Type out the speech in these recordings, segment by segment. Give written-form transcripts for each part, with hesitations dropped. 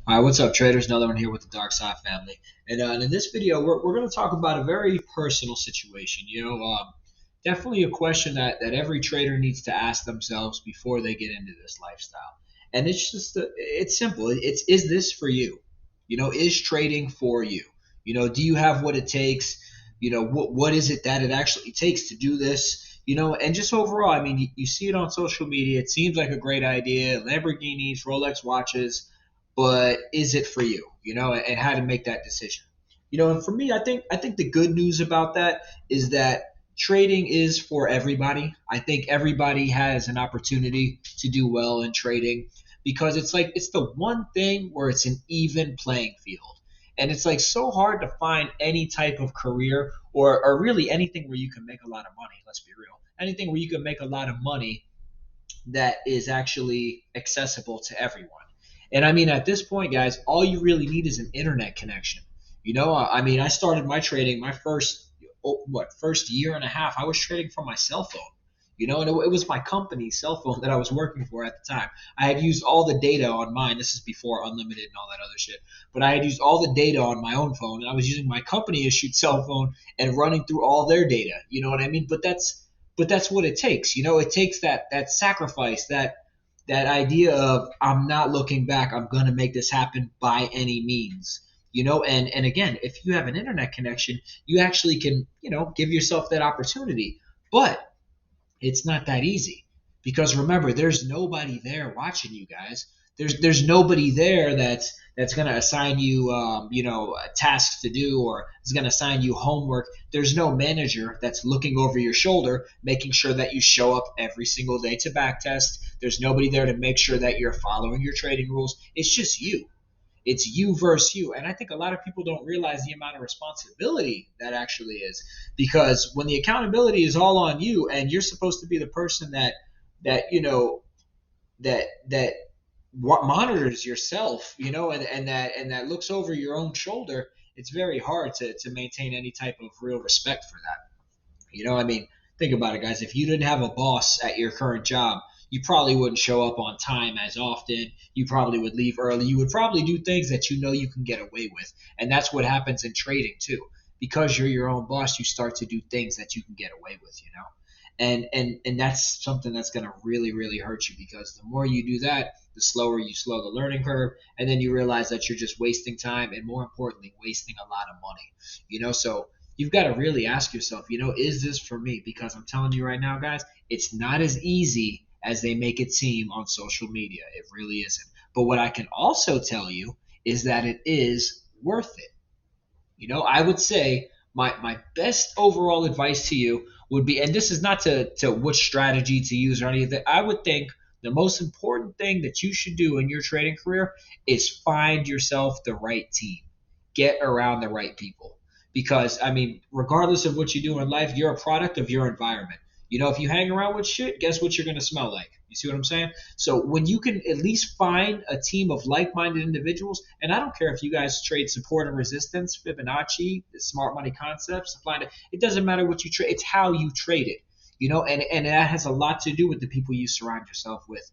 All right, what's up, traders? Another one here with the Dark Side family. And in this video, we're going to talk about a very personal situation. Definitely a question that every trader needs to ask themselves before they get into this lifestyle. And it's just, it's simple. Is this for you? Is trading for you? Do you have what it takes? What is it that it actually takes to do this? And just overall, I mean, you see it on social media. It seems like a great idea. Lamborghinis, Rolex watches, but is it for you? And how to make that decision. And for me, I think the good news about that is that trading is for everybody. I think everybody has an opportunity to do well in trading because it's the one thing where it's an even playing field. And it's like so hard to find any type of career or really anything where you can make a lot of money, let's be real. Anything where you can make a lot of money that is actually accessible to everyone. And I mean, at this point, guys, all you really need is an internet connection. I mean, I started my trading my first year and a half. I was trading from my cell phone. And it was my company's cell phone that I was working for at the time. I had used all the data on mine. This is before unlimited and all that other shit. But I had used all the data on my own phone, and I was using my company issued cell phone and running through all their data. You know what I mean? But that's what it takes. It takes that sacrifice, that idea of I'm not looking back. I'm gonna make this happen by any means. And again, if you have an internet connection, you actually can give yourself that opportunity. But it's not that easy because remember, there's nobody there watching you guys. There's nobody there that's going to assign you tasks to do or is going to assign you homework. There's no manager that's looking over your shoulder making sure that you show up every single day to backtest. There's nobody there to make sure that you're following your trading rules. It's just you. It's you versus you. And I think a lot of people don't realize the amount of responsibility that actually is. Because when the accountability is all on you and you're supposed to be the person that monitors yourself, and that looks over your own shoulder, it's very hard to maintain any type of real respect for that. I mean, think about it, guys. If you didn't have a boss at your current job, you probably wouldn't show up on time as often. You probably would leave early. You would probably do things that you can get away with. And that's what happens in trading too. Because you're your own boss, you start to do things that you can get away with. And that's something that's going to really, really hurt you because the more you do that, the slower you slow the learning curve. And then you realize that you're just wasting time and more importantly, wasting a lot of money. So you've got to really ask yourself, is this for me? Because I'm telling you right now, guys, it's not as easy as they make it seem on social media. It really isn't. But what I can also tell you is that it is worth it. I would say my best overall advice to you would be, and this is not to which strategy to use or anything, I would think the most important thing that you should do in your trading career is find yourself the right team. Get around the right people. Because, I mean, regardless of what you do in life, you're a product of your environment. If you hang around with shit, guess what you're going to smell like? You see what I'm saying? So when you can at least find a team of like-minded individuals, and I don't care if you guys trade support and resistance, Fibonacci, the smart money concepts, supply and it doesn't matter what you trade. It's how you trade it. And that has a lot to do with the people you surround yourself with.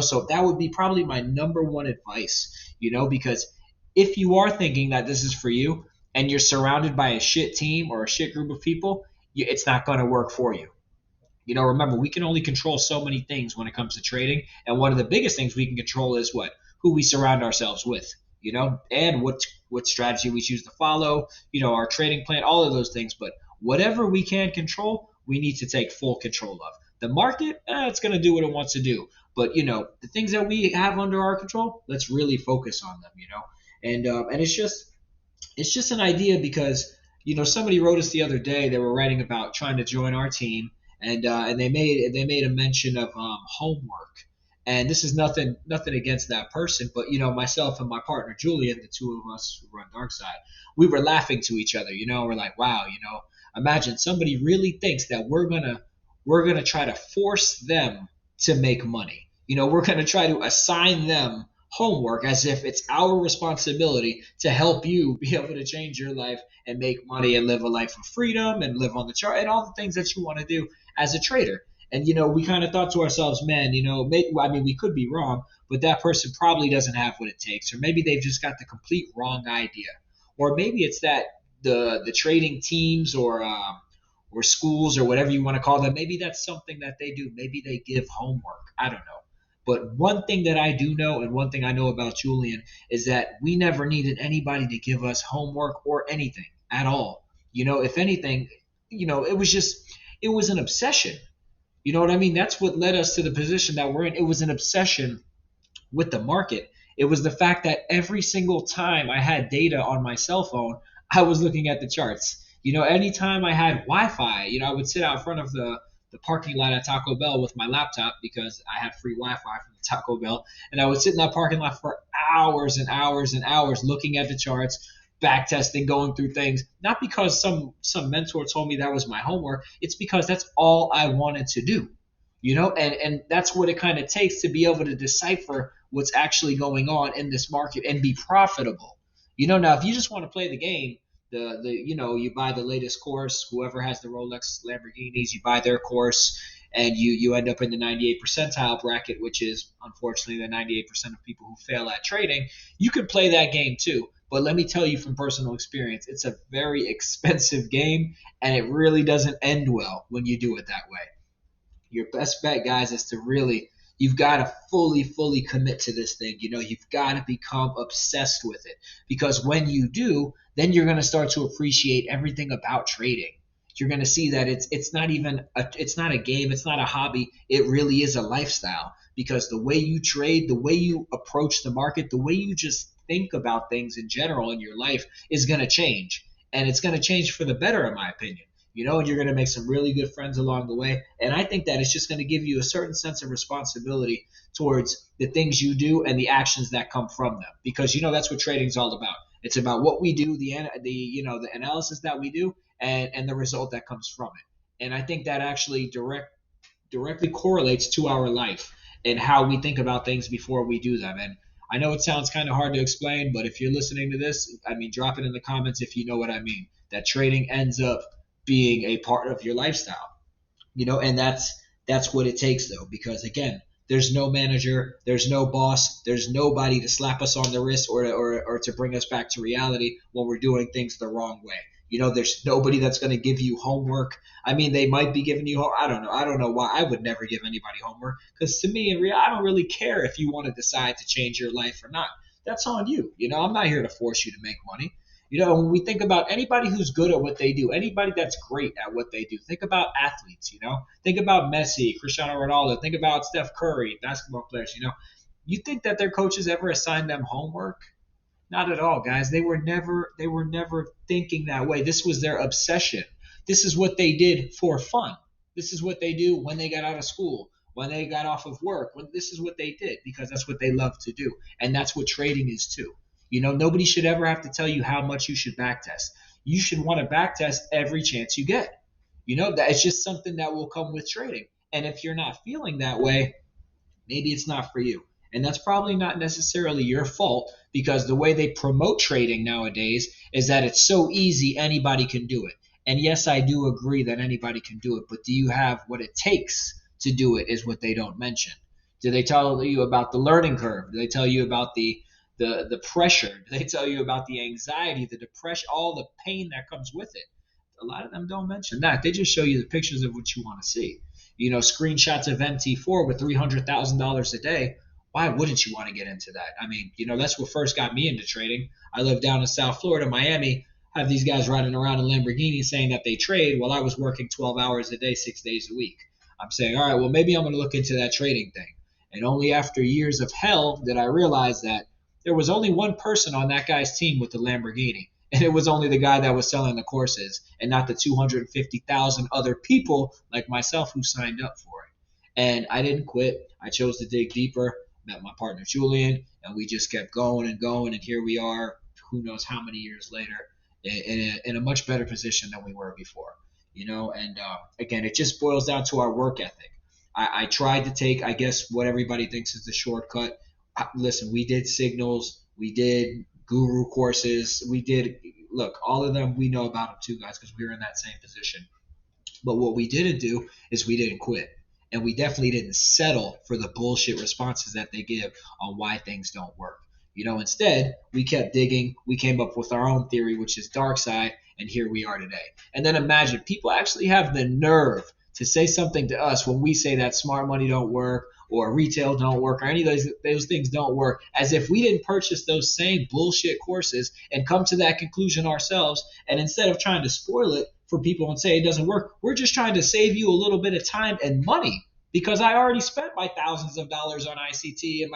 So that would be probably my number one advice. Because if you are thinking that this is for you and you're surrounded by a shit team or a shit group of people, it's not going to work for you. Remember, we can only control so many things when it comes to trading. And one of the biggest things we can control is what? Who we surround ourselves with, and what strategy we choose to follow, our trading plan, all of those things. But whatever we can control, we need to take full control of. The market, it's going to do what it wants to do. But, the things that we have under our control, let's really focus on them. And it's just an idea because somebody wrote us the other day. They were writing about trying to join our team, and they made a mention of homework. And this is nothing against that person, but myself and my partner Julian, the two of us who run Darkside, we were laughing to each other. We're like, wow, imagine somebody really thinks that we're gonna try to force them to make money. We're gonna try to assign them homework as if it's our responsibility to help you be able to change your life and make money and live a life of freedom and live on the chart and all the things that you want to do as a trader. And we kind of thought to ourselves, man, maybe, I mean, we could be wrong, but that person probably doesn't have what it takes, or maybe they've just got the complete wrong idea, or maybe it's that the trading teams or schools or whatever you want to call them, maybe that's something that they do. Maybe they give homework. I don't know. But one thing that I do know, and one thing I know about Julian, is that we never needed anybody to give us homework or anything at all. If anything, it was an obsession. You know what I mean? That's what led us to the position that we're in. It was an obsession with the market. It was the fact that every single time I had data on my cell phone, I was looking at the charts. Anytime I had Wi-Fi, I would sit out front of the parking lot at Taco Bell with my laptop because I had free Wi-Fi from the Taco Bell, and I would sit in that parking lot for hours and hours and hours looking at the charts, back testing, going through things. Not because some mentor told me that was my homework. It's because that's all I wanted to do. And that's what it kind of takes to be able to decipher what's actually going on in this market and be profitable. Now if you just want to play the game, you buy the latest course, whoever has the Rolex Lamborghinis, you buy their course, and you end up in the 98 percentile bracket, which is unfortunately the 98% of people who fail at trading. You could play that game too, but let me tell you from personal experience, it's a very expensive game, and it really doesn't end well when you do it that way. Your best bet, guys, is to really, you've got to fully commit to this thing. You've got to become obsessed with it, because when you do, then you're going to start to appreciate everything about trading. You're going to see that it's not even it's not a game, it's not a hobby. It really is a lifestyle, because the way you trade, the way you approach the market, the way you just think about things in general in your life is going to change, and it's going to change for the better, in my opinion. And you're going to make some really good friends along the way. And I think that it's just going to give you a certain sense of responsibility towards the things you do and the actions that come from them, because that's what trading is all about. It's about what we do, the analysis that we do, and the result that comes from it. And I think that actually directly correlates to our life and how we think about things before we do them. And I know it sounds kind of hard to explain, but if you're listening to this, I mean, drop it in the comments if you know what I mean. That trading ends up being a part of your lifestyle, and that's what it takes, though, because again, there's no manager, there's no boss, there's nobody to slap us on the wrist or to bring us back to reality when we're doing things the wrong way. There's nobody that's going to give you homework. I mean, they might be giving you, I don't know. I don't know why. I would never give anybody homework, because to me, I don't really care if you want to decide to change your life or not. That's on you. I'm not here to force you to make money. When we think about anybody who's good at what they do, anybody that's great at what they do, think about athletes, think about Messi, Cristiano Ronaldo, think about Steph Curry, basketball players, you think that their coaches ever assigned them homework? Not at all, guys. They were never thinking that way. This was their obsession. This is what they did for fun. This is what they do when they got out of school, when they got off of work. This is what they did, because that's what they love to do. And that's what trading is too. Nobody should ever have to tell you how much you should backtest. You should want to backtest every chance you get. That it's just something that will come with trading. And if you're not feeling that way, maybe it's not for you. And that's probably not necessarily your fault, because the way they promote trading nowadays is that it's so easy, anybody can do it. And yes, I do agree that anybody can do it, but do you have what it takes to do it is what they don't mention. Do they tell you about the learning curve? Do they tell you about the pressure? Do they tell you about the anxiety, the depression, all the pain that comes with it? A lot of them don't mention that. They just show you the pictures of what you want to see. Screenshots of MT4 with $300,000 a day. Why wouldn't you want to get into that? I mean, that's what first got me into trading. I live down in South Florida, Miami. I have these guys riding around in Lamborghinis saying that they trade while I was working 12 hours a day, 6 days a week. I'm saying, all right, well, maybe I'm going to look into that trading thing. And only after years of hell did I realize that there was only one person on that guy's team with the Lamborghini. And it was only the guy that was selling the courses, and not the 250,000 other people like myself who signed up for it. And I didn't quit. I chose to dig deeper, met my partner Julian, and we just kept going and going. And here we are, who knows how many years later, in a much better position than we were before. And again, it just boils down to our work ethic. I tried to take, I guess, what everybody thinks is the shortcut. Listen, we did signals, we did guru courses, look, all of them, we know about them too, guys, because we were in that same position. But what we didn't do is we didn't quit. And we definitely didn't settle for the bullshit responses that they give on why things don't work. Instead, we kept digging. We came up with our own theory, which is dark side, and here we are today. And then imagine people actually have the nerve to say something to us when we say that smart money don't work or retail don't work or any of those things don't work, as if we didn't purchase those same bullshit courses and come to that conclusion ourselves. And instead of trying to spoil it for people and say it doesn't work, we're just trying to save you a little bit of time and money because I already spent my thousands of dollars on ICT and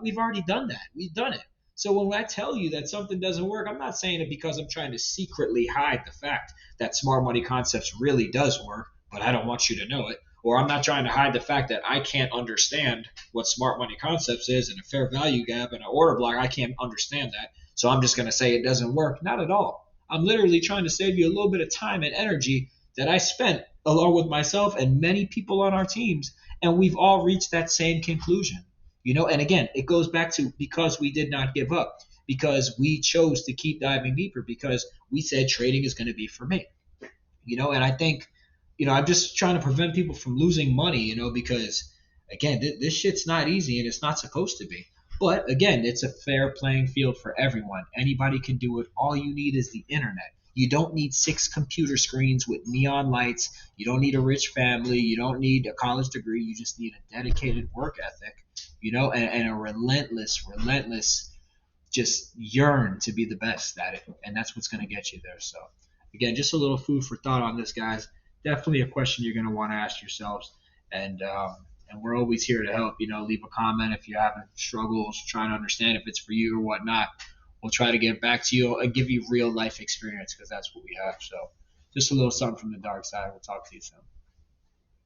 we've already done that. We've done it. So when I tell you that something doesn't work, I'm not saying it because I'm trying to secretly hide the fact that smart money concepts really does work, but I don't want you to know it. Or I'm not trying to hide the fact that I can't understand what smart money concepts is and a fair value gap and an order block. I can't understand that. So I'm just going to say it doesn't work. Not at all. I'm literally trying to save you a little bit of time and energy that I spent along with myself and many people on our teams. And we've all reached that same conclusion. And again, it goes back to because we did not give up, because we chose to keep diving deeper, because we said trading is going to be for me. And I think, I'm just trying to prevent people from losing money, because again, this shit's not easy and it's not supposed to be. But again, it's a fair playing field for everyone. Anybody can do it. All you need is the internet. You don't need 6 computer screens with neon lights. You don't need a rich family. You don't need a college degree. You just need a dedicated work ethic, and a relentless just yearn to be the best at it. And that's what's going to get you there. So again, just a little food for thought on this, guys. Definitely a question you're going to want to ask yourselves. And we're always here to help. Leave a comment if you're having struggles, trying to understand if it's for you or whatnot. We'll try to get back to you and give you real life experience because that's what we have. So just a little something from the dark side. We'll talk to you soon.